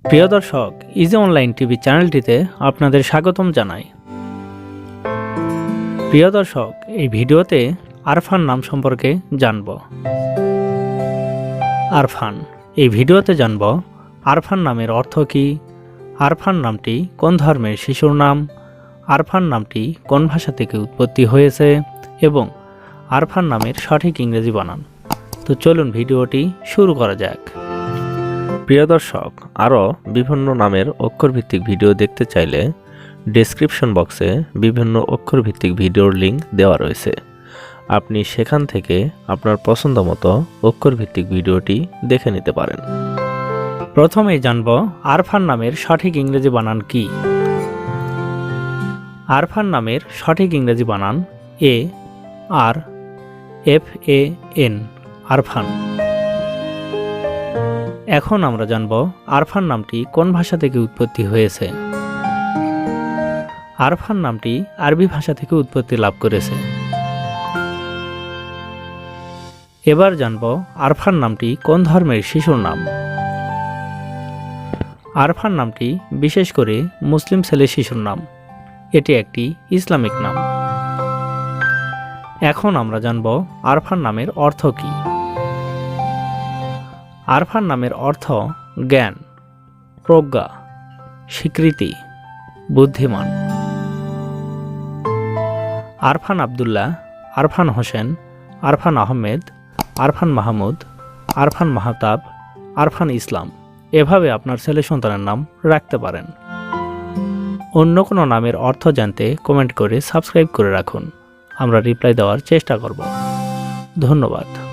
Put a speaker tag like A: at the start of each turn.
A: প্রিয় দর্শক, easy online TV চ্যানেলটিতে আপনাদের স্বাগতম জানাই। প্রিয় দর্শক, এই ভিডিওতে আরফান নাম সম্পর্কে জানব। আরফান, এই ভিডিওতে জানব আরফান নামের অর্থ কী, আরফান নামটি কোন ধর্মের শিশুর নাম, আরফান নামটি কোন ভাষা থেকে উৎপত্তি হয়েছে এবং আরফান নামের সঠিক ইংরেজি বানান। তো চলুন ভিডিওটি শুরু করা যাক।
B: প্রিয় দর্শক, আরও বিভিন্ন নামের অক্ষরভিত্তিক ভিডিও দেখতে চাইলে ডেসক্রিপশন বক্সে বিভিন্ন অক্ষরভিত্তিক ভিডিওর লিঙ্ক দেওয়া রয়েছে। আপনি সেখান থেকে আপনার পছন্দ মতো অক্ষরভিত্তিক ভিডিওটি দেখে নিতে পারেন।
A: প্রথমেই জানব আরফান নামের সঠিক ইংরেজি বানান কি। আরফান নামের সঠিক ইংরেজি বানান ARFAN, আরফান। এখন আমরা জানব আরফান নামটি কোন ভাষা থেকে উৎপত্তি হয়েছে। আরফান নামটি আরবি ভাষা থেকে উৎপত্তি লাভ করেছে। এবার জানব আরফান নামটি কোন ধর্মের শিশুর নাম। আরফান নামটি বিশেষ করে মুসলিম ছেলে শিশুর নাম। এটি একটি ইসলামিক নাম। এখন আমরা জানব আরফান নামের অর্থ কী। আরফান নামের অর্থ জ্ঞান, প্রজ্ঞা, স্বীকৃতি, বুদ্ধিমান। আরফান আব্দুল্লাহ, আরফান হোসেন, আরফান আহমেদ, আরফান মাহমুদ, আরফান মাহতাব, আরফান ইসলাম, এভাবে আপনার ছেলে সন্তানের নাম রাখতে পারেন। অন্য কোনো নামের অর্থ জানতে কমেন্ট করে সাবস্ক্রাইব করে রাখুন। আমরা রিপ্লাই দেওয়ার চেষ্টা করব। ধন্যবাদ।